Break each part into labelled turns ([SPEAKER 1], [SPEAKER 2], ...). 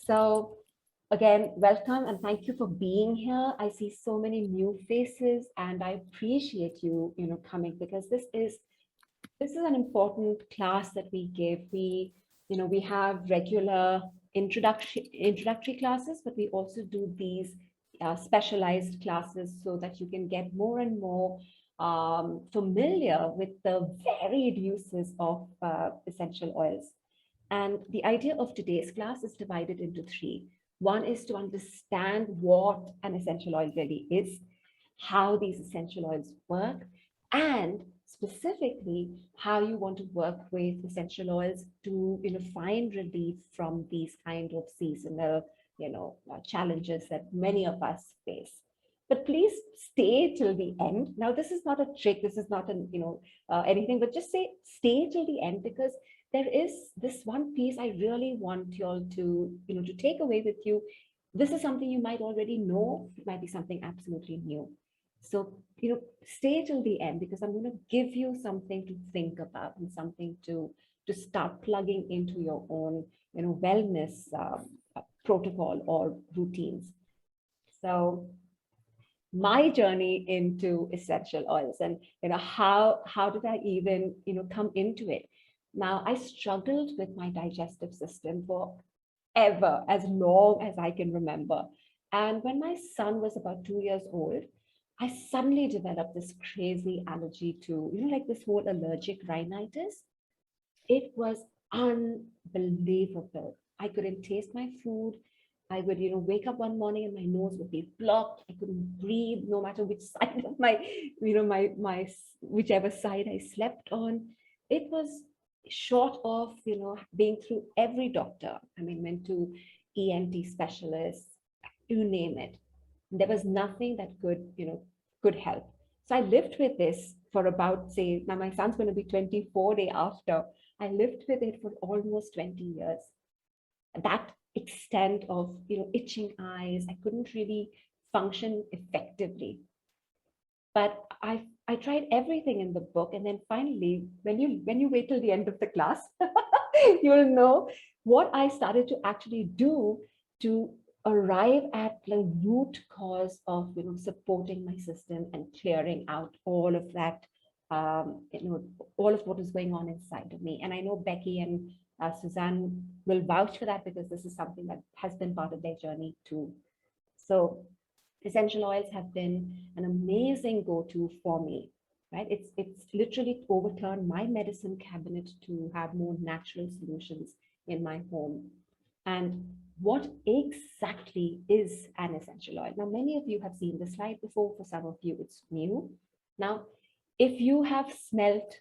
[SPEAKER 1] So again, welcome and thank you for being here. I see so many new faces and I appreciate you, coming because this is an important class that we give. We have regular introductory classes, but we also do these specialized classes so that you can get more and more familiar with the varied uses of essential oils. And the idea of today's class is divided into three. One is to understand what an essential oil really is, how these essential oils work, and specifically how you want to work with essential oils to find relief from these kind of seasonal challenges that many of us face. But please stay till the end. Now, this is not a trick, this is not an anything, but just stay till the end, because there is this one piece I really want you all to take away with you. This is something you might already know, it might be something absolutely new. So, stay till the end, because I'm going to give you something to think about and something to start plugging into your own, wellness protocol or routines. So, my journey into essential oils, and how did I even come into it? Now, I struggled with my digestive system for ever, as long as I can remember. And when my son was about 2 years old, I suddenly developed this crazy allergy to, like this whole allergic rhinitis. It was unbelievable. I couldn't taste my food. I would, wake up one morning and my nose would be blocked. I couldn't breathe, no matter which side of my, whichever side I slept on. It was short of, being through every doctor. I mean, went to ENT specialists, you name it. There was nothing that could help. So I lived with this for about, say, now my son's going to be 24 day after. I lived with it for almost 20 years. That extent of, itching eyes, I couldn't really function effectively. But I tried everything in the book, and then finally, when you wait till the end of the class, you'll know what I started to actually do to arrive at the root cause of supporting my system and clearing out all of that, all of what is going on inside of me. And I know Becky and Suzanne will vouch for that, because this is something that has been part of their journey too. So essential oils have been an amazing go-to for me, right? It's literally overturned my medicine cabinet to have more natural solutions in my home. And what exactly is an essential oil? Now, many of you have seen this slide before. For some of you, it's new. Now, if you have smelt,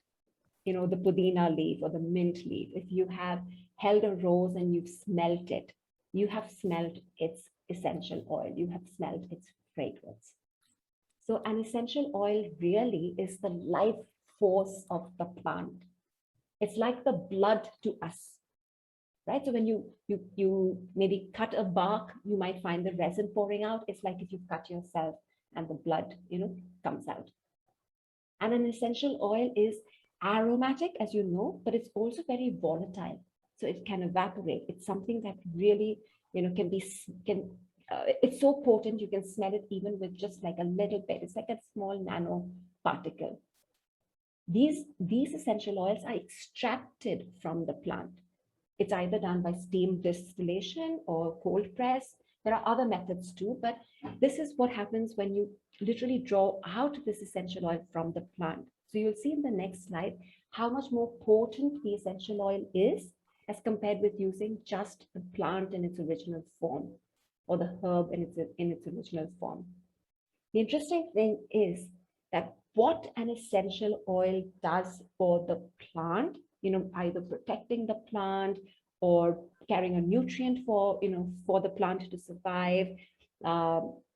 [SPEAKER 1] the pudina leaf or the mint leaf, if you have held a rose and you've smelt it, you have smelt its essential oil, you have smelt its fragrance. So an essential oil really is the life force of the plant. It's like the blood to us, right? So when you maybe cut a bark, you might find the resin pouring out. It's like if you cut yourself and the blood, comes out. And an essential oil is aromatic, as you know, but it's also very volatile. So it can evaporate. It's something that really, it's so potent, you can smell it even with just like a little bit. It's like a small nano particle. These essential oils are extracted from the plant. It's either done by steam distillation or cold press. There are other methods too, but this is what happens when you literally draw out this essential oil from the plant. So you'll see in the next slide how much more potent the essential oil is as compared with using just the plant in its original form, or the herb in its original form. The interesting thing is that what an essential oil does for the plant, either protecting the plant or carrying a nutrient for the plant to survive,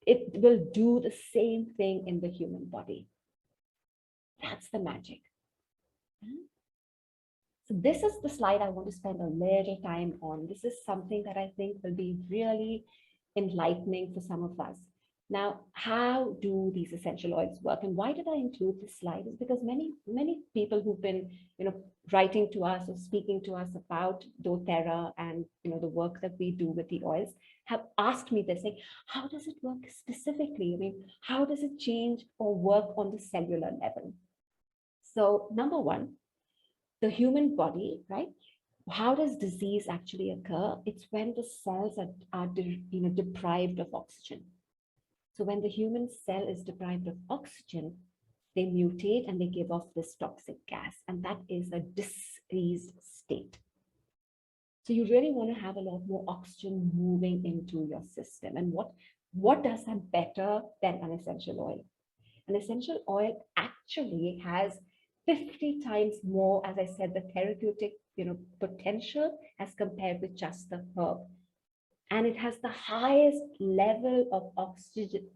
[SPEAKER 1] it will do the same thing in the human body. That's the magic. So this is the slide I want to spend a little time on. This is something that I think will be really enlightening for some of us. Now, how do these essential oils work? And why did I include this slide? Is because many people who've been, writing to us or speaking to us about doTERRA and, the work that we do with the oils have asked me this, like, how does it work specifically? I mean, how does it change or work on the cellular level? So number one, the human body, right? How does disease actually occur? It's when the cells are deprived of oxygen. So when the human cell is deprived of oxygen, they mutate and they give off this toxic gas, and that is a diseased state. So you really want to have a lot more oxygen moving into your system. And what does that better than an essential oil? An essential oil actually has 50 times more, as I said, the therapeutic potential as compared with just the herb. And it has the highest level of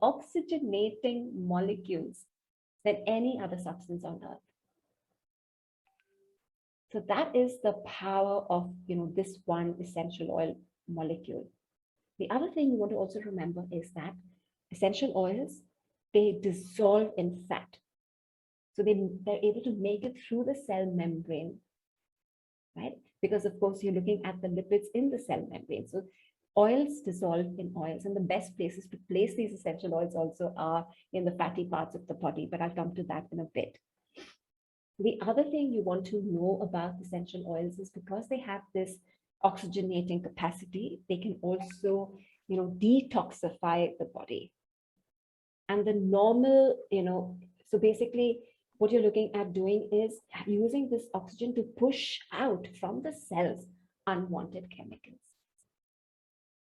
[SPEAKER 1] oxygenating molecules than any other substance on earth. So that is the power of this one essential oil molecule. The other thing you want to also remember is that essential oils, they dissolve in fat. So they're able to make it through the cell membrane, right? Because of course you're looking at the lipids in the cell membrane. So oils dissolve in oils, and the best places to place these essential oils also are in the fatty parts of the body, but I'll come to that in a bit. The other thing you want to know about essential oils is because they have this oxygenating capacity, they can also, detoxify the body. And the normal, so basically what you're looking at doing is using this oxygen to push out from the cells unwanted chemicals.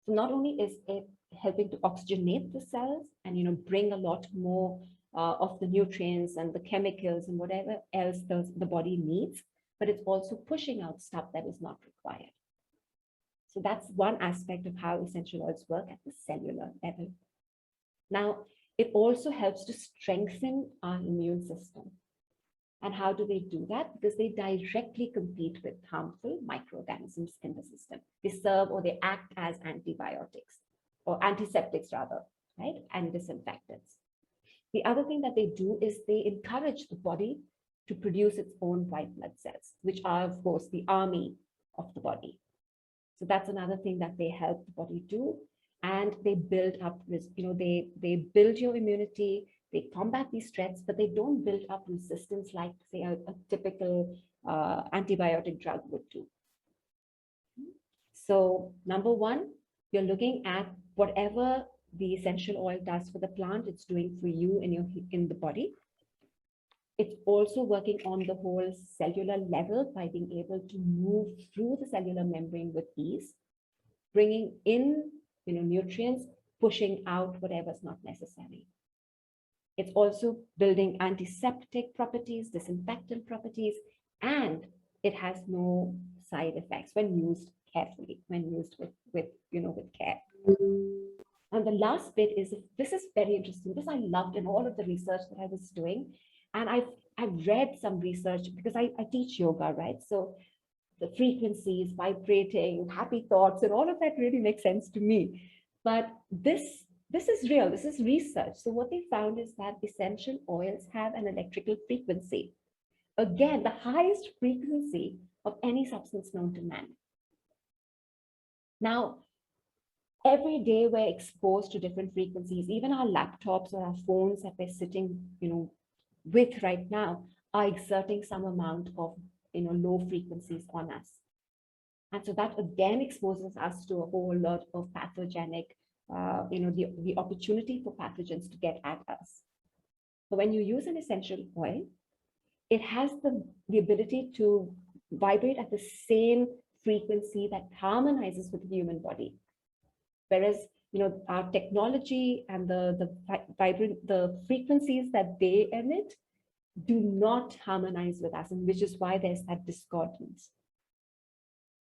[SPEAKER 1] So not only is it helping to oxygenate the cells and bring a lot more of the nutrients and the chemicals and whatever else the body needs, but it's also pushing out stuff that is not required. So that's one aspect of how essential oils work at the cellular level. Now, it also helps to strengthen our immune system. And how do they do that? Because they directly compete with harmful microorganisms in the system. They serve or they act as antibiotics or antiseptics rather, right? And disinfectants. The other thing that they do is they encourage the body to produce its own white blood cells, which are, of course, the army of the body. So that's another thing that they help the body do. And they build up, they build your immunity, they combat these threats, but they don't build up resistance like, say, a typical antibiotic drug would do. So number one, you're looking at whatever the essential oil does for the plant, it's doing for you in the body. It's also working on the whole cellular level by being able to move through the cellular membrane with ease, bringing in nutrients, pushing out whatever's not necessary. It's also building antiseptic properties, disinfectant properties, and it has no side effects when used carefully, when used with care. And the last bit is, this is very interesting. This I loved in all of the research that I was doing. And I've read some research because I teach yoga, right? So the frequencies, vibrating, happy thoughts, and all of that really makes sense to me. But this is real, this is research. So what they found is that essential oils have an electrical frequency. Again, the highest frequency of any substance known to man. Now, every day we're exposed to different frequencies. Even our laptops or our phones that we're sitting, with right now are exerting some amount of, low frequencies on us. And so that again exposes us to a whole lot of pathogenic, the opportunity for pathogens to get at us. So when you use an essential oil, it has the ability to vibrate at the same frequency that harmonizes with the human body. Whereas, our technology and the frequencies that they emit do not harmonize with us, and which is why there's that discordance.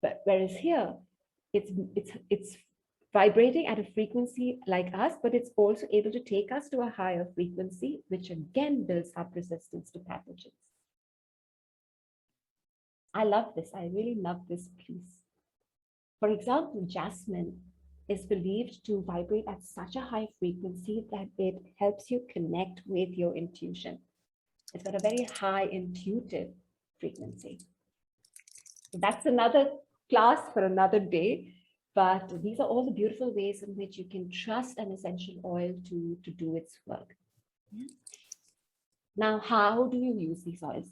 [SPEAKER 1] But whereas here, it's vibrating at a frequency like us, but it's also able to take us to a higher frequency, which again builds up resistance to pathogens. I love this. I really love this piece. For example, jasmine. is believed to vibrate at such a high frequency that it helps you connect with your intuition. It's got a very high intuitive frequency. That's another class for another day. But these are all the beautiful ways in which you can trust an essential oil to do its work. Yeah. Now, how do you use these oils?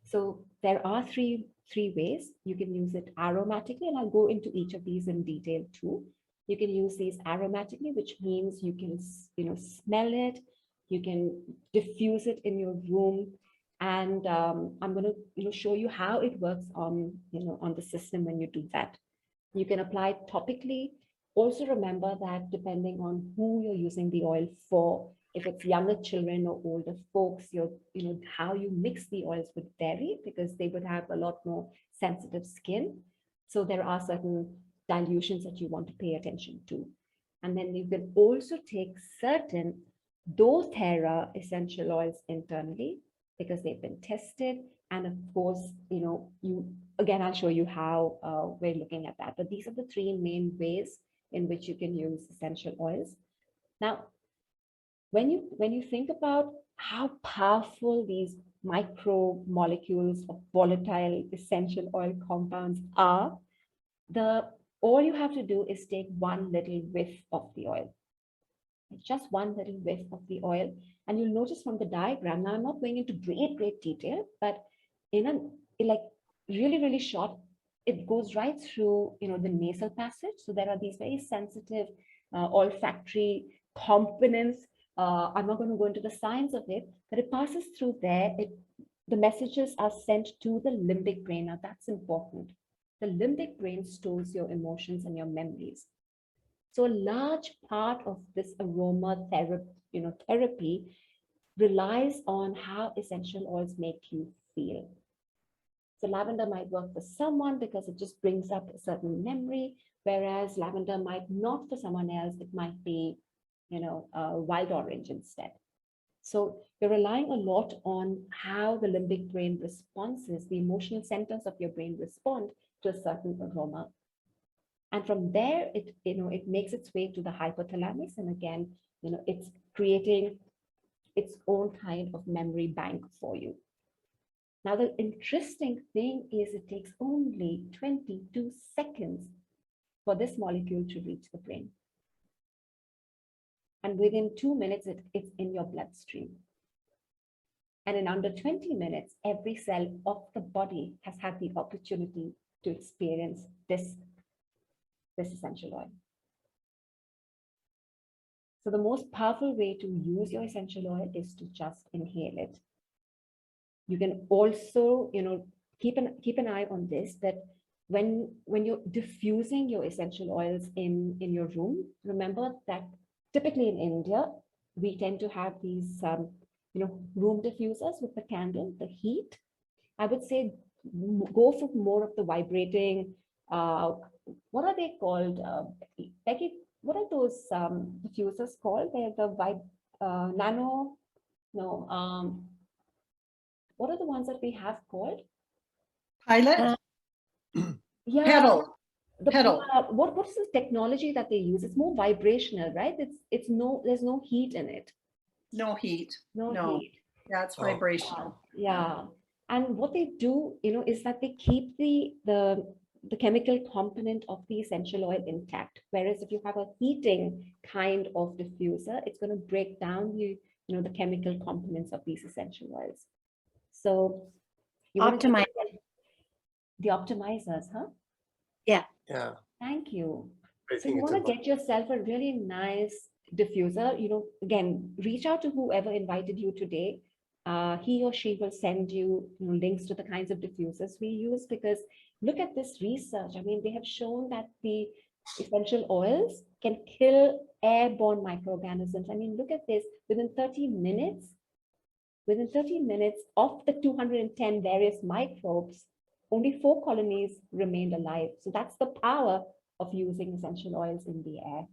[SPEAKER 1] So there are three ways. You can use it aromatically, and I'll go into each of these in detail too. You can use these aromatically, which means you can, smell it. You can diffuse it in your room, and I'm going to, show you how it works on, on the system when you do that. You can apply it topically. Also remember that depending on who you're using the oil for, if it's younger children or older folks, how you mix the oils would vary because they would have a lot more sensitive skin. So there are certain dilutions that you want to pay attention to. And then you can also take certain doTERRA essential oils internally because they've been tested. And of course, again, I'll show you how we're looking at that. But these are the three main ways in which you can use essential oils. Now, when you think about how powerful these micromolecules of volatile essential oil compounds are, all you have to do is take one little whiff of the oil. Just one little whiff of the oil. And you'll notice from the diagram, now I'm not going into great detail, but like really, really short, it goes right through, the nasal passage. So there are these very sensitive olfactory components. I'm not going to go into the science of it, but it passes through there. The messages are sent to the limbic brain. Now that's important. The limbic brain stores your emotions and your memories. So a large part of this aroma therapy relies on how essential oils make you feel. So lavender might work for someone because it just brings up a certain memory, whereas lavender might not for someone else. It might be, wild orange instead. So you're relying a lot on how the limbic brain responses, the emotional centers of your brain respond to a certain aroma. And from there, it makes its way to the hypothalamus. And again, it's creating its own kind of memory bank for you. Now, the interesting thing is it takes only 22 seconds for this molecule to reach the brain. And within 2 minutes, it's in your bloodstream. And in under 20 minutes, every cell of the body has had the opportunity to experience this essential oil. So the most powerful way to use your essential oil is to just inhale it. You can also, keep an eye on this, that when you're diffusing your essential oils in your room, remember that typically in India, we tend to have these, room diffusers with the candle, the heat. I would say go for more of the vibrating, what are they called? Becky, what are those diffusers called? They're the nano, no, what are the ones that we have called?
[SPEAKER 2] Pilot?
[SPEAKER 1] Yeah.
[SPEAKER 2] Pedal.
[SPEAKER 1] What is the technology that they use? It's more vibrational, right? There's no heat in it.
[SPEAKER 2] No heat.
[SPEAKER 1] No heat.
[SPEAKER 2] Yeah, it's vibrational.
[SPEAKER 1] Yeah. And what they do, is that they keep the chemical component of the essential oil intact. Whereas if you have a heating kind of diffuser, it's going to break down the chemical components of these essential oils. So you
[SPEAKER 3] optimize
[SPEAKER 1] the optimizers, huh?
[SPEAKER 3] Yeah.
[SPEAKER 1] Thank you.
[SPEAKER 4] I
[SPEAKER 1] So
[SPEAKER 4] think
[SPEAKER 1] you want to get yourself a really nice diffuser, again, reach out to whoever invited you today. He or she will send you, links to the kinds of diffusers we use, because look at this research. I mean, they have shown that the essential oils can kill airborne microorganisms. I mean, look at this, within 30 minutes of the 210 various microbes, only 4 colonies remained alive. So that's the power of using essential oils in the air.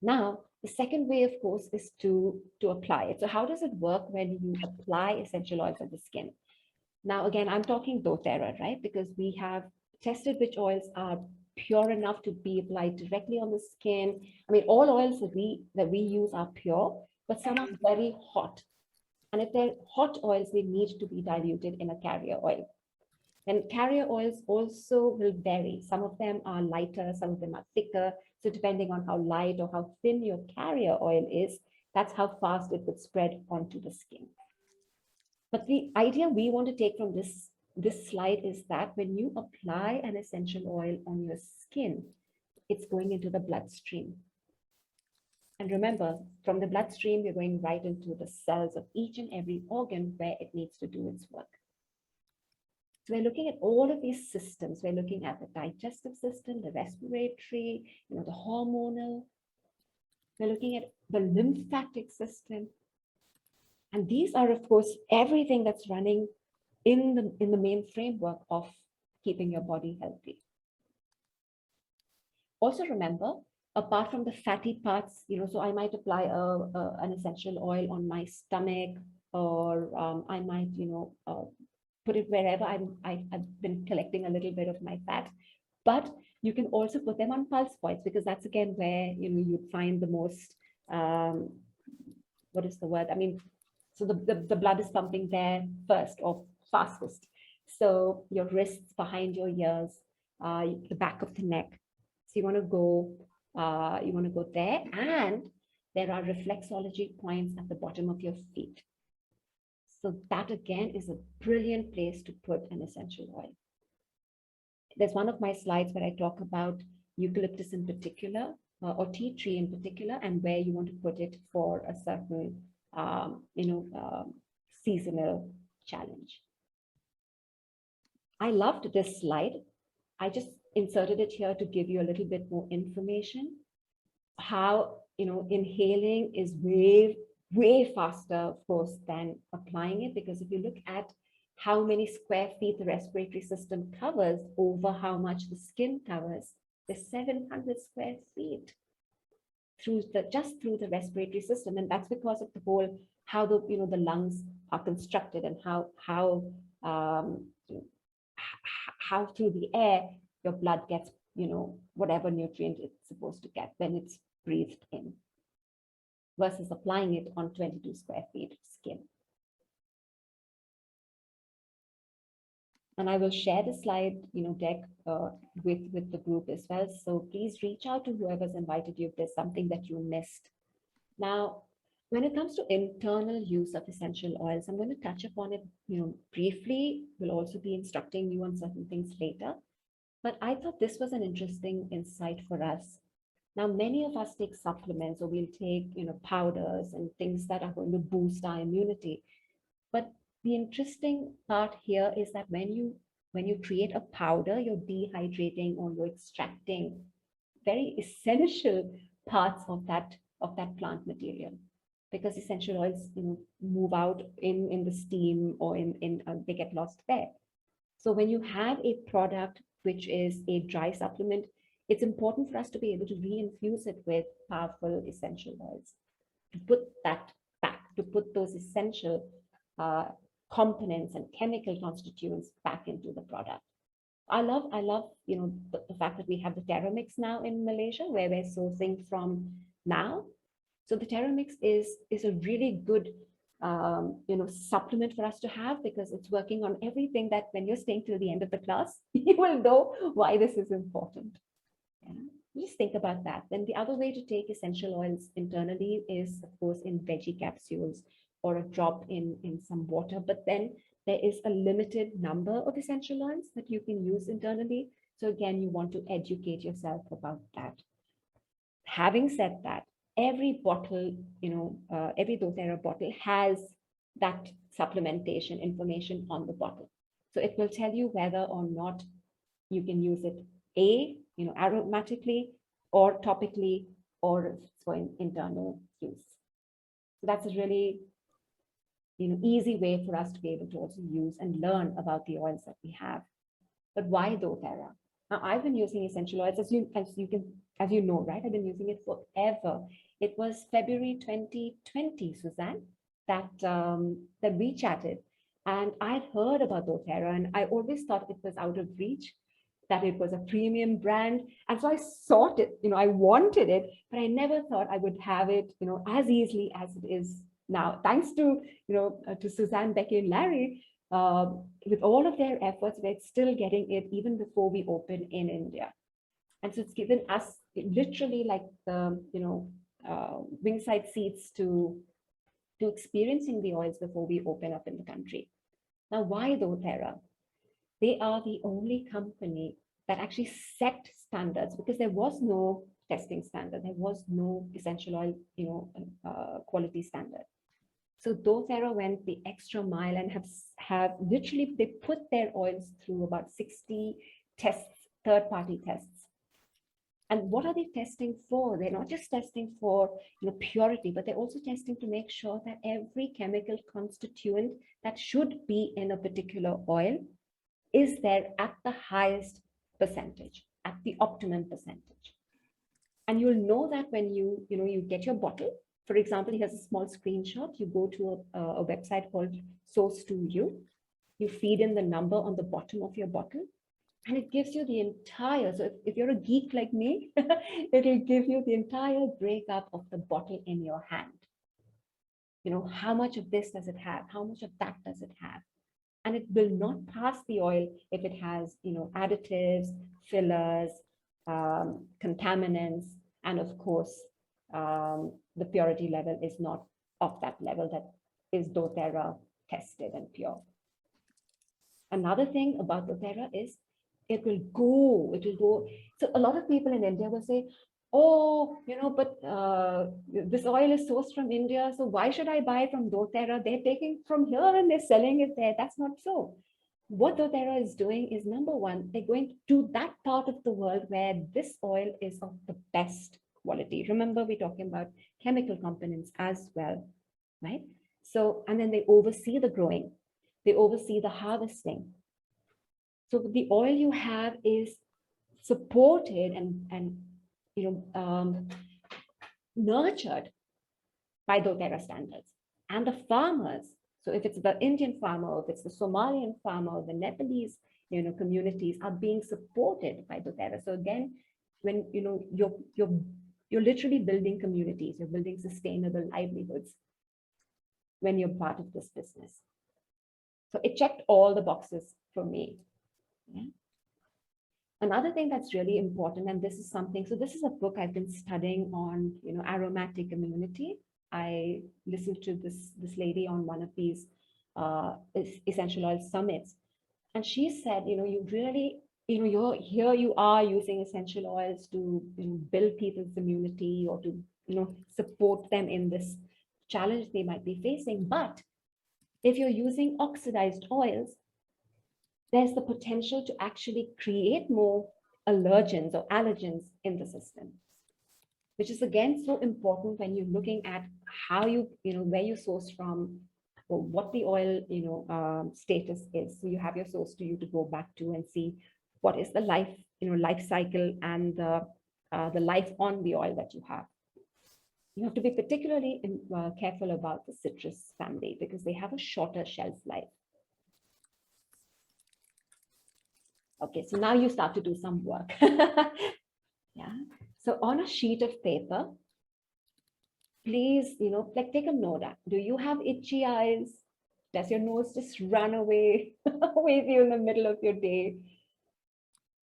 [SPEAKER 1] Now, the second way, of course, is to apply it. So how does it work when you apply essential oils on the skin? Now, again, I'm talking doTERRA, right? Because we have tested which oils are pure enough to be applied directly on the skin. I mean, all oils that we use are pure, but some are very hot. And if they're hot oils, they need to be diluted in a carrier oil. And carrier oils also will vary. Some of them are lighter, some of them are thicker. So depending on how light or how thin your carrier oil is, that's how fast it would spread onto the skin. But the idea we want to take from this slide is that when you apply an essential oil on your skin, it's going into the bloodstream. And remember, from the bloodstream, you're going right into the cells of each and every organ where it needs to do its work. So we're looking at all of these systems. We're looking at the digestive system, the respiratory, the hormonal. We're looking at the lymphatic system. And these are, of course, everything that's running in the main framework of keeping your body healthy. Also remember, apart from the fatty parts, so I might apply an essential oil on my stomach, or I might, put it wherever I've been collecting a little bit of my fat. But you can also put them on pulse points, because that's again where you'd find the most, what is the word? I mean, so the blood is pumping there first or fastest. So your wrists, behind your ears, the back of the neck. So you want to go there, and there are reflexology points at the bottom of your feet. So that again is a brilliant place to put an essential oil. There's one of my slides where I talk about eucalyptus in particular, or tea tree in particular, and where you want to put it for a certain, seasonal challenge. I loved this slide. I just inserted it here to give you a little bit more information. How, inhaling is way faster, of course, than applying it, because if you look at how many square feet the respiratory system covers over how much the skin covers, there's 700 square feet just through the respiratory system. And that's because of the whole, how the lungs are constructed, and how through the air your blood gets, whatever nutrient it's supposed to get when it's breathed in, versus applying it on 22 square feet of skin. And I will share the slide, deck with the group as well. So please reach out to whoever's invited you if there's something that you missed. Now, when it comes to internal use of essential oils, I'm going to touch upon it, briefly. We'll also be instructing you on certain things later. But I thought this was an interesting insight for us. Now, many of us take supplements, or we'll take, powders and things that are going to boost our immunity. But the interesting part here is that when you create a powder, you're dehydrating or you're extracting very essential parts of that plant material, because essential oils, move out in the steam, or they get lost there. So when you have a product which is a dry supplement, it's important for us to be able to reinfuse it with powerful essential oils, to put that back, to put those essential components and chemical constituents back into the product. I love, the fact that we have the doTERRA mix now in Malaysia, where we're sourcing from now. So the doTERRA mix is a really good, supplement for us to have, because it's working on everything that when you're staying till the end of the class, you will know why this is important. Yeah. Just think about that. Then the other way to take essential oils internally is, of course, in veggie capsules, or a drop in some water. But then there is a limited number of essential oils that you can use internally. So again, you want to educate yourself about that. Having said that, every bottle, every doTERRA bottle has that supplementation information on the bottle. So it will tell you whether or not you can use it aromatically, or topically, or if it's for internal use. So that's a really easy way for us to be able to also use and learn about the oils that we have. But why doTERRA? Now, I've been using essential oils, as you know, right? I've been using it forever. It was February 2020, Suzanne, that we chatted, and I'd heard about doTERRA, and I always thought it was out of reach. that it was a premium brand. And so I sought it, I wanted it, but I never thought I would have it, as easily as it is now. Thanks to, to Suzanne, Becky, and Larry, with all of their efforts, we're still getting it even before we open in India. And so it's given us literally like the, wingside seats to experiencing the oils before we open up in the country. Now, why doTERRA? They are the only company that actually set standards, because there was no testing standard. There was no essential oil, quality standard. So doTERRA went the extra mile and have literally, they put their oils through about 60 tests, third-party tests. And what are they testing for? They're not just testing for purity, but they're also testing to make sure that every chemical constituent that should be in a particular oil is there at the highest percentage, at the optimum percentage. And you'll know that when you get your bottle. For example, here's a small screenshot. You go to a website called Source to You. You feed in the number on the bottom of your bottle, and it gives you the entire, so if you're a geek like me, it'll give you the entire breakup of the bottle in your hand. How much of this does it have? How much of that does it have? And it will not pass the oil if it has, additives, fillers, contaminants, and of course, the purity level is not of that level that is doTERRA tested and pure. Another thing about doTERRA is it will go. So a lot of people in India will say, oh, but this oil is sourced from India, so why should I buy from doTERRA? They're taking from here and they're selling it there. That's not so. What doTERRA is doing is, number one, they're going to that part of the world where this oil is of the best quality. Remember, we're talking about chemical components as well, right? So, and then they oversee the growing, they oversee the harvesting. So the oil you have is supported and nurtured by doTERRA standards. And the farmers, so if it's the Indian farmer, or if it's the Somalian farmer, or the Nepalese communities, are being supported by doTERRA. So again, when you're literally building communities, you're building sustainable livelihoods when you're part of this business. So it checked all the boxes for me. Yeah. Another thing that's really important, and this is something, so this is a book I've been studying on, aromatic immunity. I listened to this lady on one of these essential oil summits, and she said, you really, you are using essential oils to build people's immunity, or to support them in this challenge they might be facing. But if you're using oxidized oils, there's the potential to actually create more allergens or allergens in the system, which is again so important when you're looking at how where you source from, or what the oil status is. So you have your source to you to go back to and see what is the life cycle and the life on the oil that you have. You have to be particularly careful about the citrus family, because they have a shorter shelf life. Okay, so now you start to do some work. Yeah. So on a sheet of paper, please, like take a note. Do you have itchy eyes? Does your nose just run away with you in the middle of your day?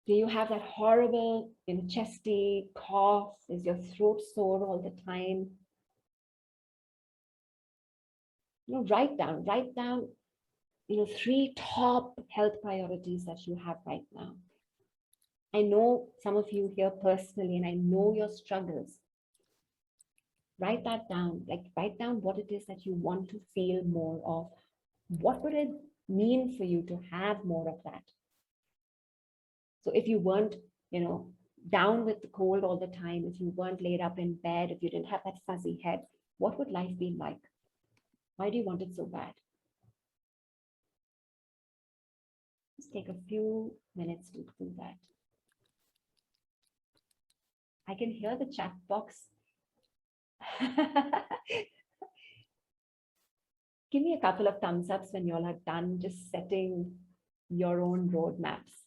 [SPEAKER 1] Do you have that horrible, chesty cough? Is your throat sore all the time? Write down, 3 top health priorities that you have right now. I know some of you here personally, and I know your struggles. Write that down, write down what it is that you want to feel more of. What would it mean for you to have more of that? So if you weren't, down with the cold all the time, if you weren't laid up in bed, if you didn't have that fuzzy head, what would life be like? Why do you want it so bad? Just take a few minutes to do that. I can hear the chat box. Give me a couple of thumbs ups when you all are done just setting your own roadmaps.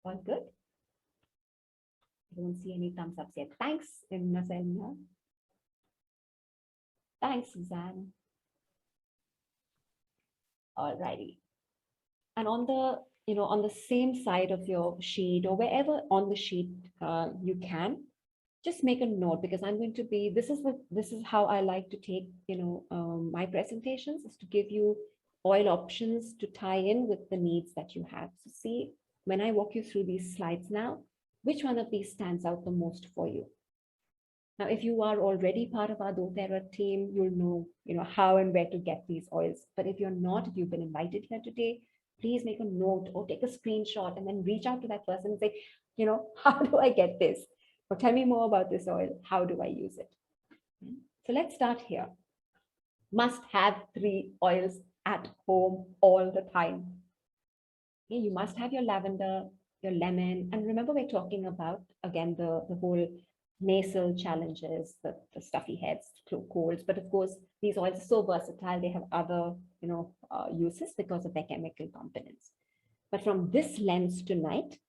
[SPEAKER 1] All good? I don't see any thumbs ups yet. Thanks, Selma. Thanks, Suzanne. All righty. And on the, on the same side of your sheet or wherever on the sheet you can, just make a note, because I'm going to be, this is how I like to take, my presentations, is to give you oil options to tie in with the needs that you have. So see, when I walk you through these slides now, which one of these stands out the most for you? Now, if you are already part of our doTERRA team, you'll know, how and where to get these oils. But if you're not, if you've been invited here today, please make a note or take a screenshot and then reach out to that person and say, how do I get this? Or tell me more about this oil. How do I use it? So let's start here. Must have 3 oils at home all the time. Okay, you must have your lavender, your lemon. And remember, we're talking about, again, the whole nasal challenges, the stuffy heads, colds. But of course, these oils are so versatile. They have other, uses because of their chemical components. But from this lens tonight,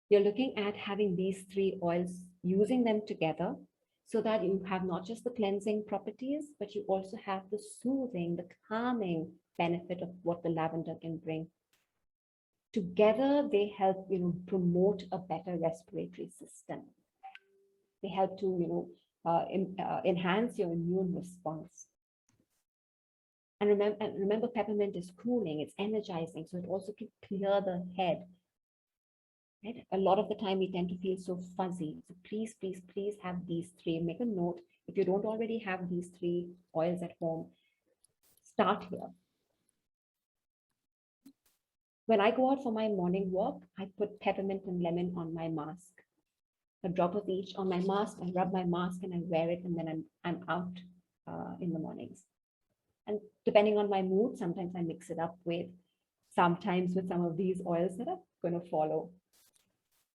[SPEAKER 1] you're looking at having these 3 oils, using them together so that you have not just the cleansing properties, but you also have the soothing, the calming benefit of what the lavender can bring. Together, they help, promote a better respiratory system. They help to, enhance your immune response. And remember, peppermint is cooling, it's energizing, so it also can clear the head. Right? A lot of the time we tend to feel so fuzzy. So please, please, please have these 3. Make a note. If you don't already have these 3 oils at home, start here. When I go out for my morning walk, I put peppermint and lemon on my mask. A drop of each on my mask. I rub my mask and I wear it, and then I'm out in the mornings. And depending on my mood, sometimes I mix it up with some of these oils that are going to follow.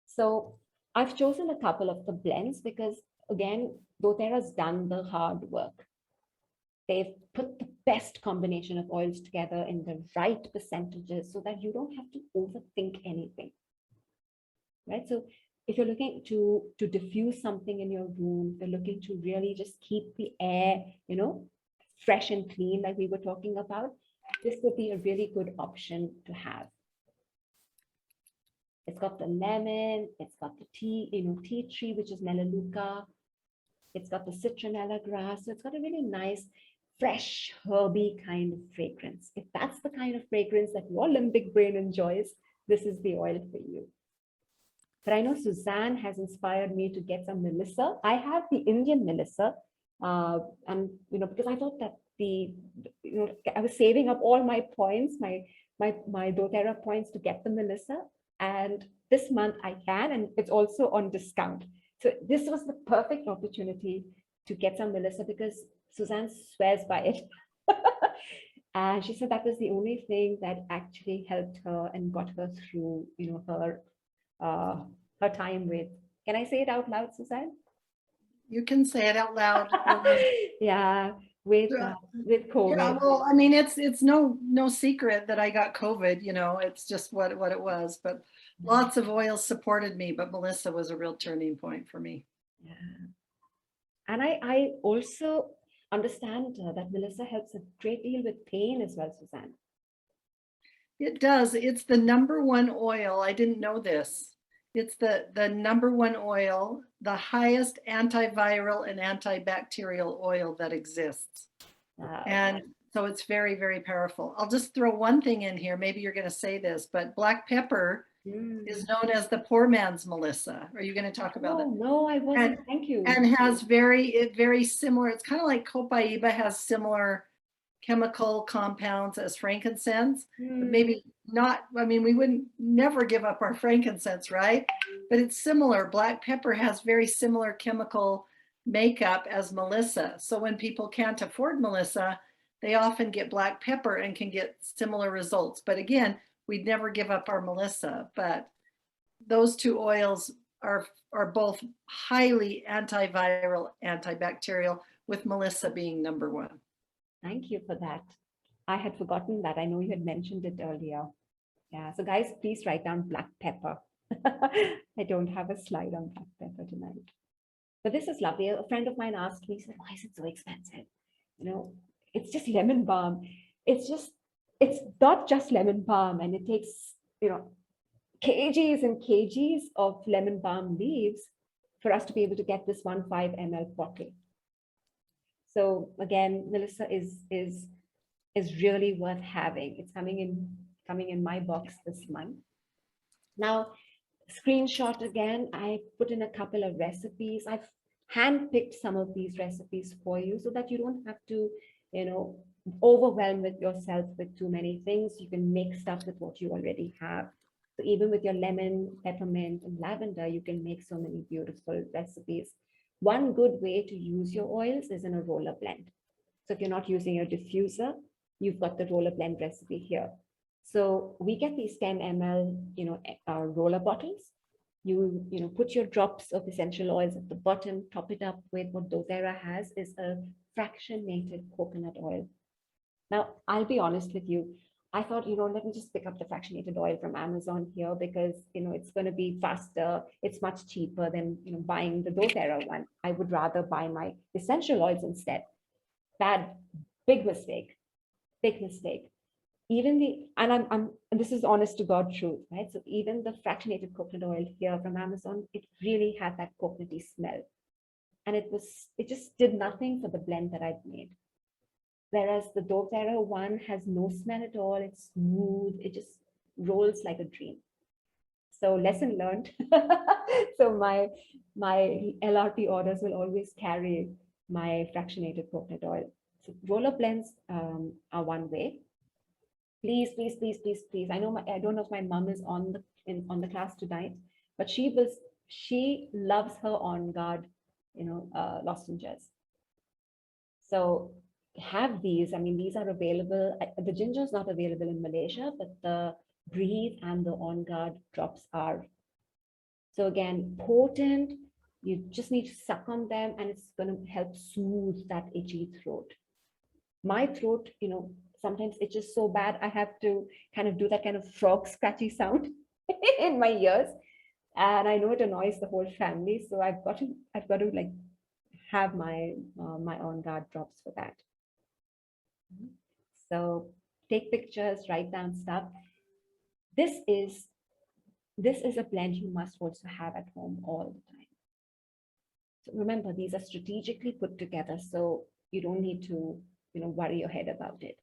[SPEAKER 1] So I've chosen a couple of the blends because, again, doTERRA's done the hard work. They've put the best combination of oils together in the right percentages so that you don't have to overthink anything. Right? So if you're looking to diffuse something in your room, if you're looking to really just keep the air, fresh and clean, like we were talking about, this would be a really good option to have. It's got the lemon, it's got the tea tree, which is melaleuca. It's got the citronella grass. So it's got a really nice, fresh, herby kind of fragrance. If that's the kind of fragrance that your limbic brain enjoys, this is the oil for you. But I know Suzanne has inspired me to get some Melissa. I have the Indian Melissa, and because I thought that I was saving up all my points, my doTERRA points to get the Melissa, and this month I can, and it's also on discount. So this was the perfect opportunity to get some Melissa because Suzanne swears by it. And she said that was the only thing that actually helped her and got her through, her time with. Can I say it out loud, Suzanne?
[SPEAKER 2] You can say it out loud.
[SPEAKER 1] Yeah, with COVID.
[SPEAKER 2] Yeah, well, I mean, it's no secret that I got COVID. It's just what it was. But lots of oils supported me, but Melissa was a real turning point for me.
[SPEAKER 1] Yeah, and I also understand that Melissa helps a great deal with pain as well, Suzanne.
[SPEAKER 2] It does. It's the #1 oil. I didn't know this. It's the #1 oil, the highest antiviral and antibacterial oil that exists. And so it's very, very powerful. I'll just throw one thing in here. Maybe you're going to say this, but black pepper is known as the poor man's Melissa. Are you going to talk about it?
[SPEAKER 1] No, I wasn't. Thank you.
[SPEAKER 2] And has very similar. It's kind of like copaiba has similar chemical compounds as frankincense, but maybe not. I mean, we wouldn't never give up our frankincense, right? But it's similar. Black pepper has very similar chemical makeup as Melissa. So when people can't afford Melissa, they often get black pepper and can get similar results. But again, we'd never give up our Melissa. But those 2 oils are both highly antiviral, antibacterial, with Melissa being #1.
[SPEAKER 1] Thank you for that. I had forgotten that. I know you had mentioned it earlier. Yeah. So guys, please write down black pepper. I don't have a slide on black pepper tonight. But this is lovely. A friend of mine asked me, said, why is it so expensive? You know, it's just lemon balm. It's not just lemon balm, and it takes, kgs and kgs of lemon balm leaves for us to be able to get this 1.5 ml bottle. So again, Melissa is really worth having. It's coming in my box this month. Now, screenshot again, I put in a couple of recipes. I've handpicked some of these recipes for you so that you don't have to, overwhelm with yourself with too many things. You can make stuff with what you already have. So even with your lemon, peppermint, and lavender, you can make so many beautiful recipes. One good way to use your oils is in a roller blend. So if you're not using your diffuser, you've got the roller blend recipe here. So we get these 10 ml, roller bottles. You put your drops of essential oils at the bottom, top it up with what doTERRA has is a fractionated coconut oil. Now, I'll be honest with you. I thought, let me just pick up the fractionated oil from Amazon here because, it's going to be faster. It's much cheaper than, buying the doTERRA one. I would rather buy my essential oils instead. Big mistake. Even and this is honest to God truth, right? So even the fractionated coconut oil here from Amazon, it really had that coconutty smell. And it just did nothing for the blend that I'd made. Whereas the doTERRA one has no smell at all. It's smooth. It just rolls like a dream. So lesson learned. So my LRP orders will always carry my fractionated coconut oil. So roller blends are one way. Please. I don't know if my mom is on the class tonight, but she loves her On Guard, lozenges. So have these. I mean, these are available. The ginger is not available in Malaysia, but the Breathe and the On Guard drops are. So again, potent. You just need to suck on them, and it's going to help soothe that itchy throat. My throat, sometimes it's just so bad. I have to kind of do that kind of frog scratchy sound in my ears. And I know it annoys the whole family. So I've got to like have my On Guard drops for that. So take pictures, write down stuff. This is a blend you must also have at home all the time. So remember, these are strategically put together, so you don't need to, worry your head about it.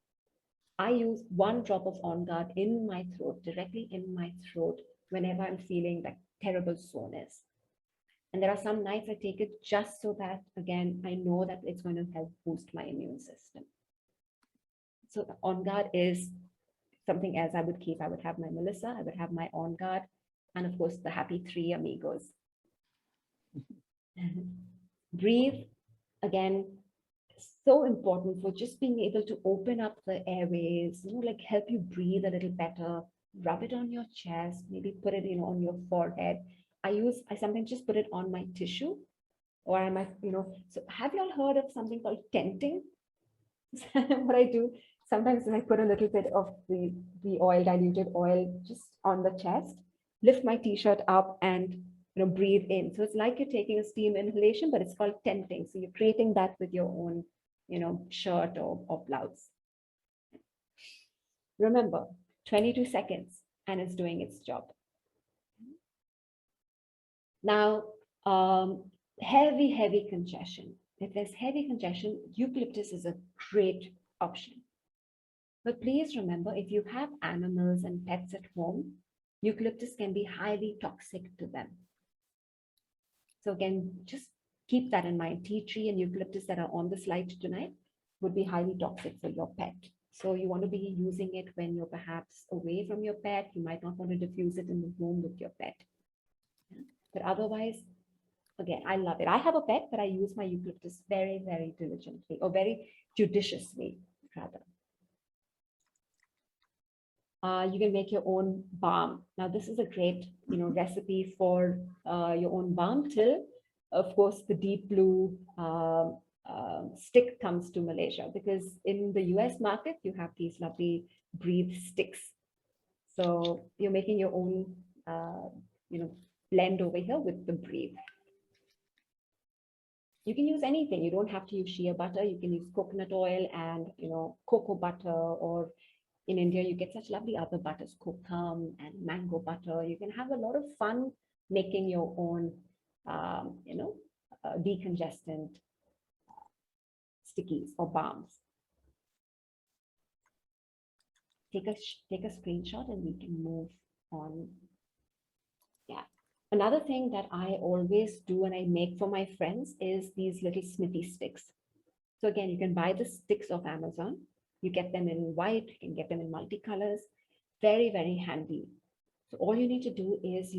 [SPEAKER 1] I use 1 drop of On Guard in my throat, directly in my throat, whenever I'm feeling like terrible soreness. And there are some nights I take it just so that, again, I know that it's going to help boost my immune system. So the On Guard is something else I would keep. I would have my Melissa, I would have my On Guard, and of course the happy 3 amigos. Breathe, again, so important for just being able to open up the airways, like help you breathe a little better. Rub it on your chest, maybe put it, on your forehead. I sometimes just put it on my tissue, or I might, so have you all heard of something called tenting? What I do sometimes is I put a little bit of the oil, diluted oil, just on the chest, lift my t-shirt up and breathe in. So it's like you're taking a steam inhalation, but it's called tenting. So you're creating that with your own, shirt or blouse. Remember, 22 seconds and it's doing its job. Now, heavy congestion. If there's heavy congestion, eucalyptus is a great option. But please remember, if you have animals and pets at home, eucalyptus can be highly toxic to them. So again, just keep that in mind. Tea tree and eucalyptus that are on the slide tonight would be highly toxic for your pet. So you want to be using it when you're perhaps away from your pet. You might not want to diffuse it in the room with your pet. But otherwise, again, I love it. I have a pet, but I use my eucalyptus very, very diligently, or very judiciously, rather. You can make your own balm. Now, this is a great, recipe for your own balm till, of course, the deep blue stick comes to Malaysia, because in the US market, you have these lovely Breathe sticks. So you're making your own blend over here with the brief. You can use anything. You don't have to use shea butter. You can use coconut oil and, cocoa butter, or in India, you get such lovely other butters, kokum and mango butter. You can have a lot of fun making your own, decongestant stickies or balms. Take a screenshot and we can move on. Yeah. Another thing that I always do and I make for my friends is these little smithy sticks. So again, you can buy the sticks off Amazon. You get them in white, you can get them in multicolors. Very, very handy. So all you need to do is,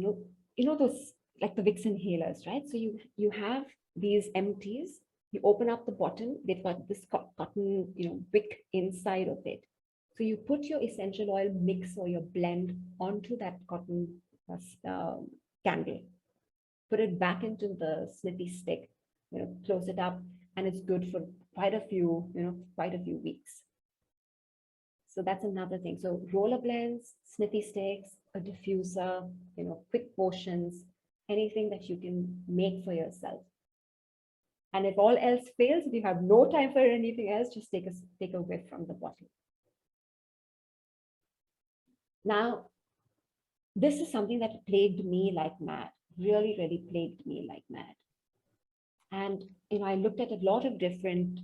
[SPEAKER 1] those like the Vicks inhalers, right? So you have these empties, you open up the bottom, they've got this cotton, wick inside of it. So you put your essential oil mix or your blend onto that cotton candle, put it back into the smithy stick, close it up, and it's good for quite a few weeks. So that's another thing. So roller blends, smithy sticks, a diffuser, quick potions, anything that you can make for yourself. And if all else fails, if you have no time for anything else, just take a whiff from the bottle. Now, this is something that plagued me like mad, really, really plagued me like mad. And, I looked at a lot of different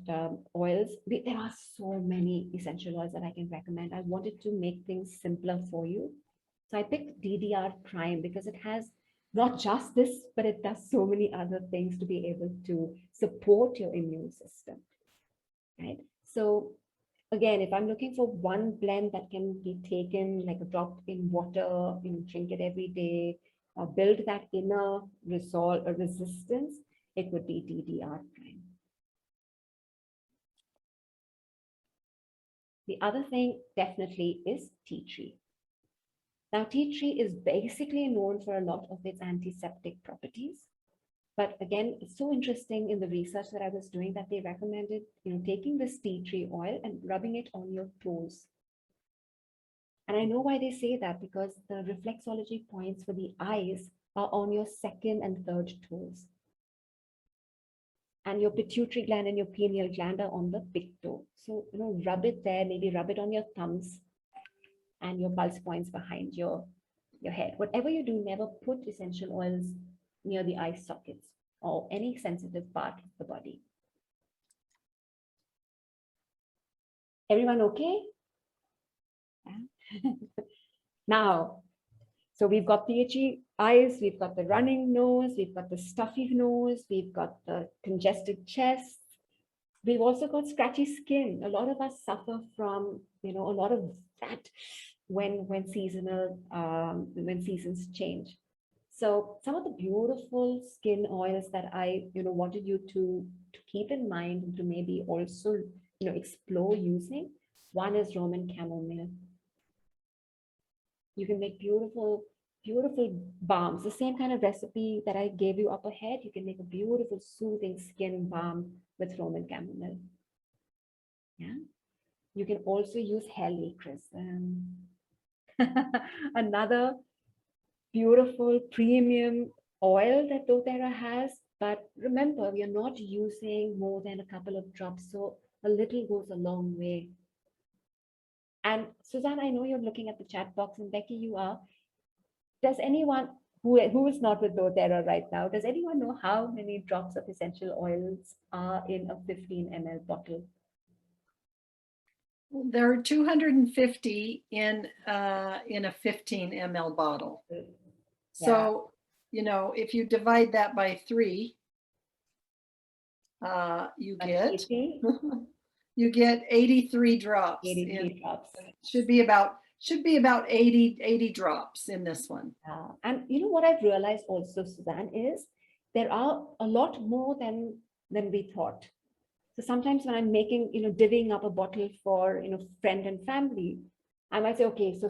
[SPEAKER 1] oils. There are so many essential oils that I can recommend. I wanted to make things simpler for you. So I picked DDR Prime because it has not just this, but it does so many other things to be able to support your immune system, right? So again, if I'm looking for one blend that can be taken like a drop in water, drink it every day, or build that inner resistance, it would be DDR Prime. The other thing definitely is tea tree. Now, tea tree is basically known for a lot of its antiseptic properties. But again, it's so interesting in the research that I was doing that they recommended, taking this tea tree oil and rubbing it on your toes. And I know why they say that, because the reflexology points for the eyes are on your second and third toes. And your pituitary gland and your pineal gland are on the big toe. So, rub it there, maybe rub it on your thumbs and your pulse points behind your head. Whatever you do, never put essential oils near the eye sockets or any sensitive part of the body. Everyone okay? Yeah. Now, so we've got the itchy eyes, we've got the running nose, we've got the stuffy nose, we've got the congested chest. We've also got scratchy skin. A lot of us suffer from, a lot of that when seasons change. So some of the beautiful skin oils that I, wanted you to keep in mind and to maybe also, explore using. One is Roman chamomile. You can make beautiful, beautiful balms. The same kind of recipe that I gave you up ahead. You can make a beautiful, soothing skin balm with Roman chamomile. Yeah. You can also use helichrysum. Another beautiful premium oil that doTERRA has. But remember, we are not using more than a couple of drops. So a little goes a long way. And Suzanne, I know you're looking at the chat box, and Becky, you are. Does anyone who is not with doTERRA right now, does anyone know how many drops of essential oils are in a 15 ml bottle?
[SPEAKER 2] There are 250 in a 15 ml bottle. Yeah. So, if you divide that by 3, you get you get 83 drops.
[SPEAKER 1] 83 drops.
[SPEAKER 2] Should be about 80 drops in this one.
[SPEAKER 1] And what I've realized also, Suzanne, is there are a lot more than we thought. So sometimes when I'm making, divvying up a bottle for, friend and family, I might say, okay, so,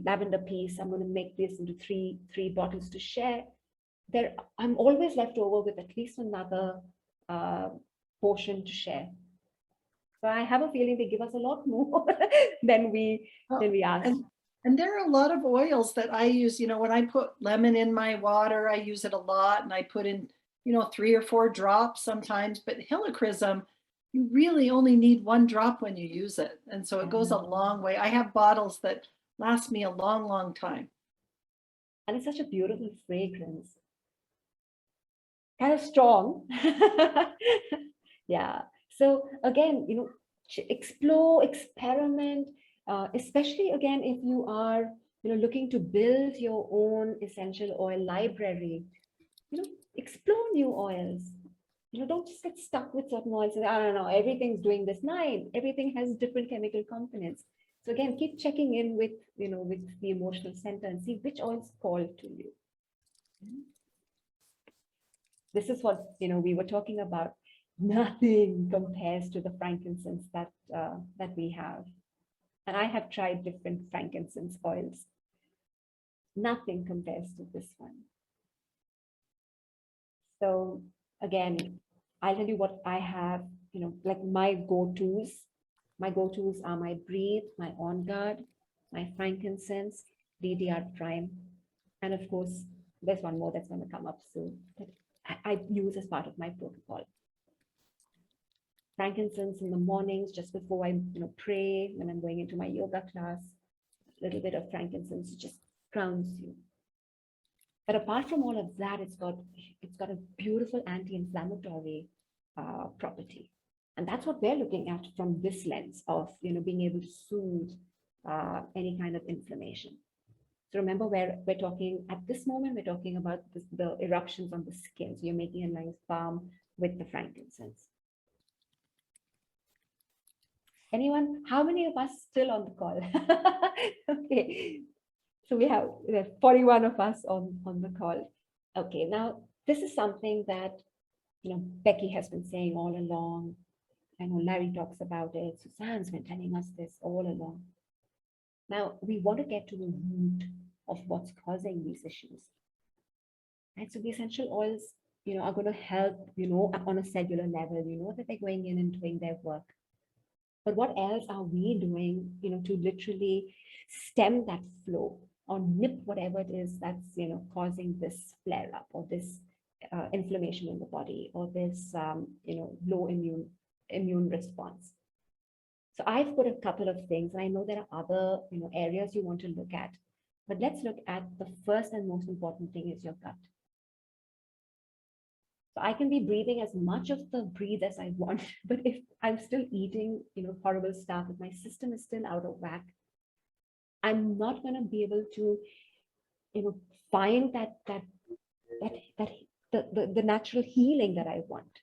[SPEAKER 1] lavender piece, I'm going to make this into three bottles to share. I'm always left over with at least another portion to share. So I have a feeling they give us a lot more than we ask.
[SPEAKER 2] And there are a lot of oils that I use, when I put lemon in my water, I use it a lot and I put in, 3 or 4 drops sometimes, but helichrysum, you really only need 1 drop when you use it. And so it goes a long way. I have bottles that last me a long, long time.
[SPEAKER 1] And it's such a beautiful fragrance. Kind of strong. Yeah. So again, explore, experiment, especially again, if you are, looking to build your own essential oil library, explore new oils. Don't just get stuck with certain oils and I don't know, everything's doing this. Nine, everything has different chemical components. So again, keep checking in with, with the emotional center and see which oils call to you. This is what, we were talking about. Nothing compares to the frankincense that we have. And I have tried different frankincense oils. Nothing compares to this one. So again, I'll tell you what I have, like my go-tos. My go-tos are my breathe, my on guard, my frankincense, DDR prime. And of course, there's one more that's going to come up soon that I use as part of my protocol. Frankincense in the mornings, just before I pray, when I'm going into my yoga class, a little bit of frankincense just grounds you. But apart from all of that, it's got a beautiful anti-inflammatory property. And that's what we're looking at from this lens of being able to soothe any kind of inflammation. So remember, we're talking at this moment, we're talking about the eruptions on the skin. So you're making a nice balm with the frankincense. Anyone? How many of us still on the call? Okay. So we have 41 of us on the call. Okay, now this is something that Becky has been saying all along. I know Larry talks about it. Suzanne's been telling us this all along. Now we want to get to the root of what's causing these issues. And so the essential oils, are going to help, on a cellular level, that they're going in and doing their work. But what else are we doing, to literally stem that flow or nip whatever it is that's, causing this flare up or this inflammation in the body or this, low immune response. So I've put a couple of things, and I know there are other, areas you want to look at, but let's look at the first and most important thing is your gut. So I can be breathing as much of the breathe as I want, but if I'm still eating, horrible stuff, if my system is still out of whack, I'm not going to be able to, find the natural healing that I want.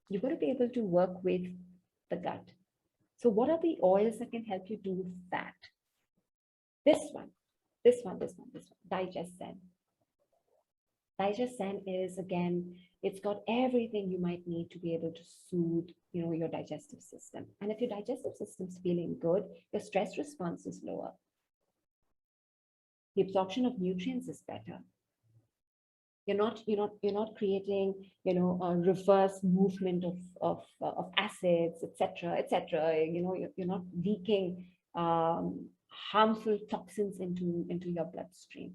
[SPEAKER 1] You've got to be able to work with the gut. So what are the oils that can help you do that? This one, Digest Zen. Digest Zen is, again, it's got everything you might need to be able to soothe, your digestive system. And if your digestive system's feeling good, your stress response is lower. The absorption of nutrients is better. You're not creating, a reverse movement of acids, etc. You're not leaking harmful toxins into your bloodstream.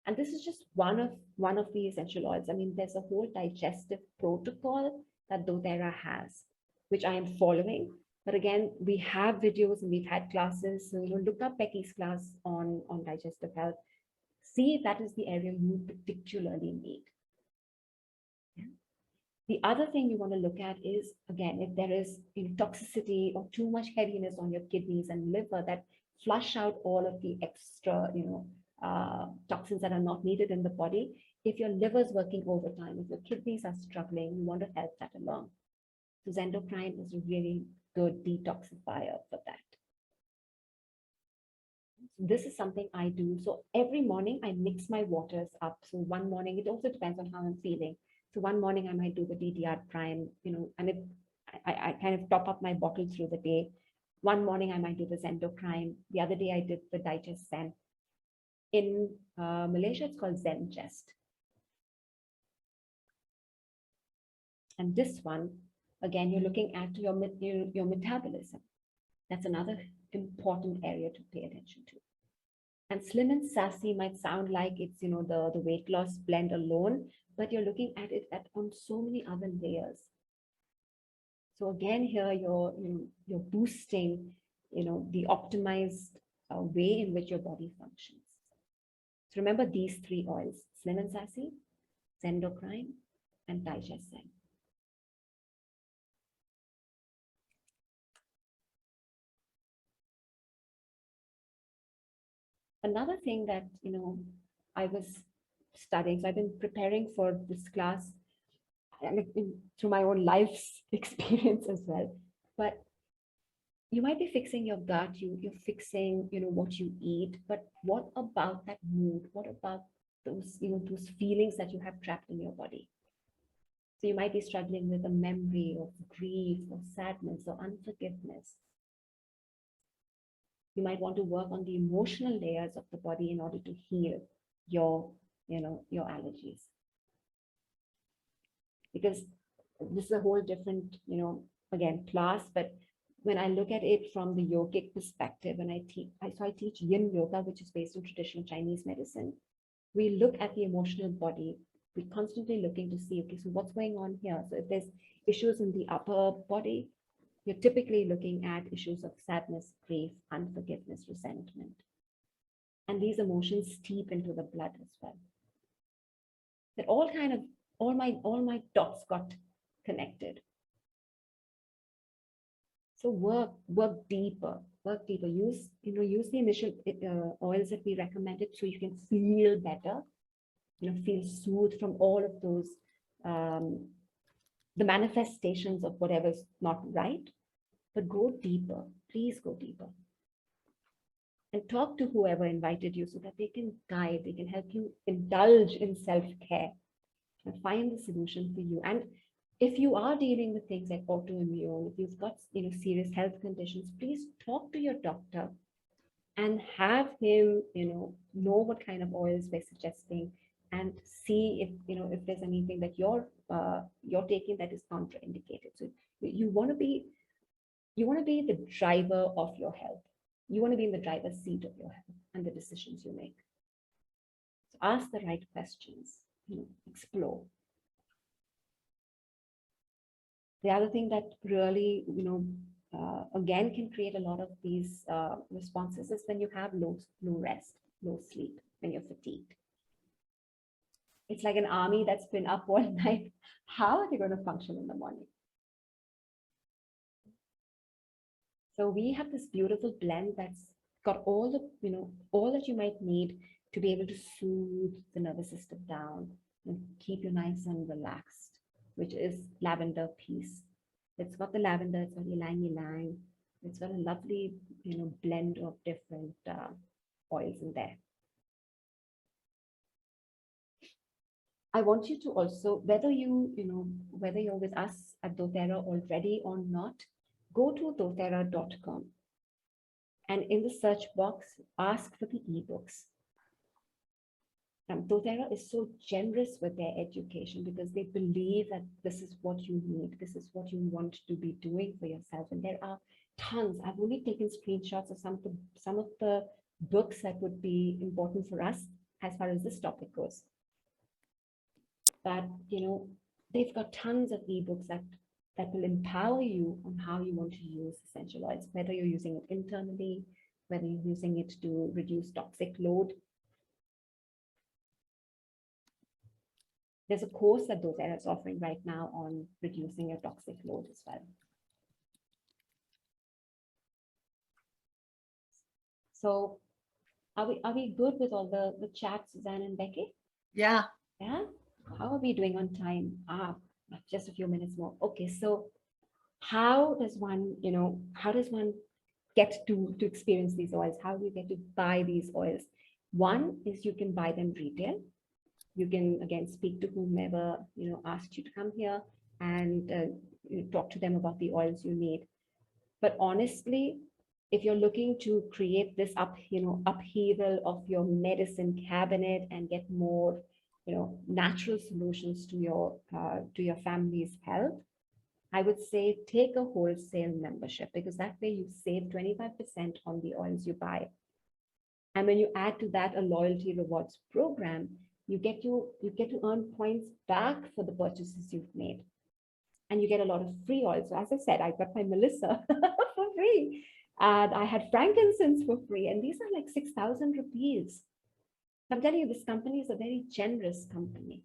[SPEAKER 1] And this is just one of the essential oils. I mean, there's a whole digestive protocol that doTERRA has, which I am following. But again, we have videos and we've had classes. So, look up Becky's class on digestive health. See if that is the area you particularly need. Yeah. The other thing you want to look at is, again, if there is toxicity or too much heaviness on your kidneys and liver that flush out all of the extra, toxins that are not needed in the body. If your liver is working overtime, if your kidneys are struggling, you want to help that along. So Zendocrine is a really good detoxifier for that. This is something I do. So every morning I mix my waters up. So one morning, it also depends on how I'm feeling. So one morning I might do the DDR prime, and I kind of top up my bottle through the day. One morning I might do the Zendocrine. The other day I did the Digest Zen. In Malaysia, it's called Zen Jest. And this one, again, you're looking at your metabolism. That's another important area to pay attention to. And slim and sassy might sound like it's, the weight loss blend alone, but you're looking at it on so many other layers. So again, here you're boosting, the optimized way in which your body functions. So remember these three oils: slim and sassy, endocrine, and digestion. Another thing that, I was studying, so I've been preparing for this class through my own life's experience as well. But you might be fixing your gut, you're fixing, what you eat, but what about that mood? What about those, those feelings that you have trapped in your body? So you might be struggling with a memory of grief or sadness or unforgiveness. You might want to work on the emotional layers of the body in order to heal your, your allergies. Because this is a whole different, again, class, but when I look at it from the yogic perspective, and I teach yin yoga, which is based on traditional Chinese medicine. We look at the emotional body. We're constantly looking to see, okay, so what's going on here? So if there's issues in the upper body, you're typically looking at issues of sadness, grief, unforgiveness, resentment. And these emotions steep into the blood as well. That all my dots got connected. So work deeper. Use the initial oils that we recommended so you can feel better, feel soothed from all of those, the manifestations of whatever's not right, but go deeper. Please go deeper. And talk to whoever invited you so that they can guide, they can help you indulge in self-care and find the solution for you. And if you are dealing with things like autoimmune, if you've got serious health conditions, please talk to your doctor and have him know what kind of oils we're suggesting, and see if there's anything that you're taking that is contraindicated. So you want to be the driver of your health. You want to be in the driver's seat of your health and the decisions you make. So ask the right questions, explore. The other thing that really, again, can create a lot of these responses is when you have low rest, low sleep, when you're fatigued. It's like an army that's been up all night. How are they going to function in the morning? So we have this beautiful blend that's got all that you might need to be able to soothe the nervous system down and keep you nice and relaxed, which is lavender peace. It's got the lavender, it's got ylang ylang. It's got a lovely, blend of different oils in there. I want you to also, whether you're with us at doTERRA already or not, go to doTERRA.com. And in the search box, ask for the ebooks. doTERRA is so generous with their education because they believe that this is what you need. This is what you want to be doing for yourself. And there are tons. I've only taken screenshots of some of the books that would be important for us as far as this topic goes. But, they've got tons of ebooks that will empower you on how you want to use essential oils, whether you're using it internally, whether you're using it to reduce toxic load. There's a course that doTERRA is offering right now on reducing your toxic load as well. So are we good with all the chat, Suzanne and Becky?
[SPEAKER 2] Yeah.
[SPEAKER 1] Yeah. How are we doing on time? Just a few minutes more. Okay, so how does one get to experience these oils? How do you get to buy these oils? One is you can buy them retail. You can, again, speak to whomever, asked you to come here and talk to them about the oils you need. But honestly, if you're looking to create this upheaval of your medicine cabinet and get more, natural solutions to your family's health, I would say take a wholesale membership, because that way you save 25% on the oils you buy. And when you add to that a loyalty rewards program, you get to earn points back for the purchases you've made. And you get a lot of free oil. So as I said, I got my Melissa for free. And I had frankincense for free. And these are like 6,000 rupees. I'm telling you, this company is a very generous company.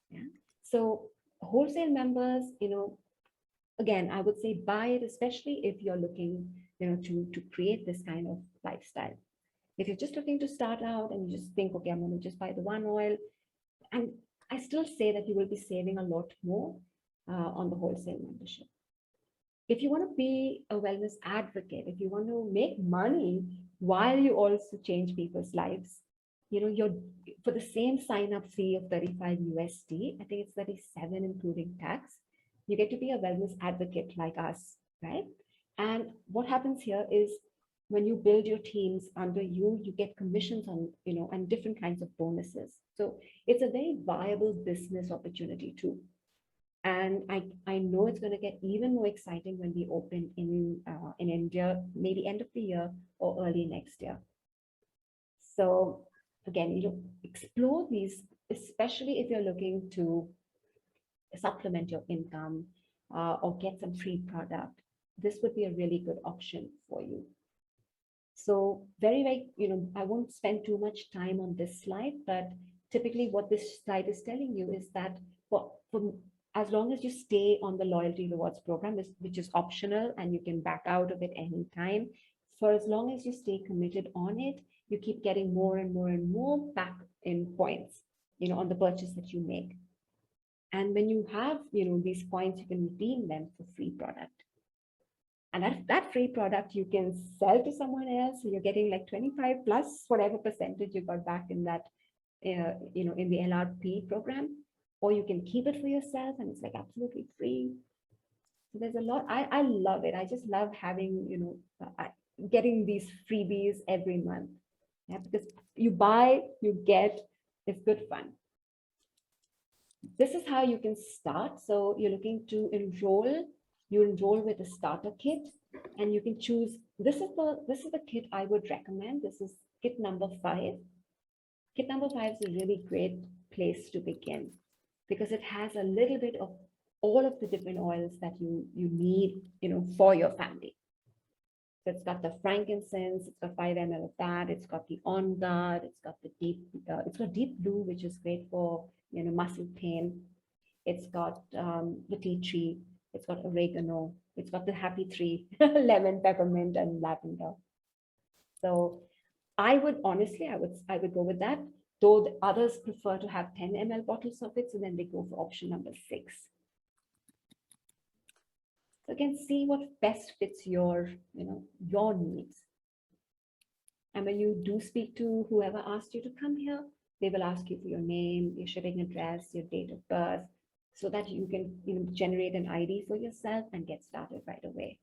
[SPEAKER 1] Yeah. So wholesale members, again, I would say buy it, especially if you're looking, to create this kind of lifestyle. If you're just looking to start out and you just think, okay, I'm going to just buy the one oil, and I still say that you will be saving a lot more on the wholesale membership. If you want to be a wellness advocate, if you want to make money while you also change people's lives, you're for the same sign up fee of 35 USD, I think it's 37 including tax, you get to be a wellness advocate like us, right? And what happens here is when you build your teams under you, you get commissions on, and different kinds of bonuses. So it's a very viable business opportunity too. And I know it's going to get even more exciting when we open in India, maybe end of the year or early next year. So again, explore these, especially if you're looking to supplement your income or get some free product. This would be a really good option for you. So very, I won't spend too much time on this slide, but typically what this slide is telling you is that for as long as you stay on the loyalty rewards program, which is optional and you can back out of it anytime, for as long as you stay committed on it, you keep getting more and more and more back in points, on the purchase that you make. And when you have, these points, you can redeem them for free product. And that free product you can sell to someone else. So you're getting like 25 plus whatever percentage you got back in that, in the LRP program, or you can keep it for yourself and it's like absolutely free. So there's a lot. I love it. I just love having, getting these freebies every month. Yeah, because you buy, you get, it's good fun. This is how you can start. So you're looking to enroll. You enroll with a starter kit, and you can choose. This is the kit I would recommend. This is kit number 5. Kit number 5 is a really great place to begin because it has a little bit of all of the different oils that you need, for your family. So it's got the frankincense, it's got 5 ml of that, it's got the On Guard, it's got deep blue, which is great for muscle pain. It's got the tea tree, it's got oregano, it's got the happy tree, lemon, peppermint, and lavender. So I would honestly, I would go with that. Though the others prefer to have 10 ml bottles of it, so then they go for option number 6. So again, see what best fits your needs. And when you do speak to whoever asked you to come here, they will ask you for your name, your shipping address, your date of birth, so that you can generate an ID for yourself and get started right away.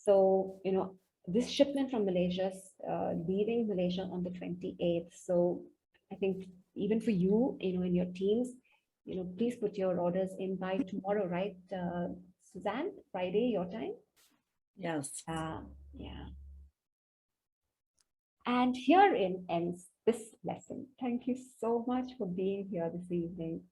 [SPEAKER 1] So this shipment from Malaysia is leaving Malaysia on the 28th. So I think even for you, in your teams, please put your orders in by tomorrow, right, Suzanne? Friday, your time?
[SPEAKER 2] Yes.
[SPEAKER 1] Yeah. And herein ends this lesson. Thank you so much for being here this evening.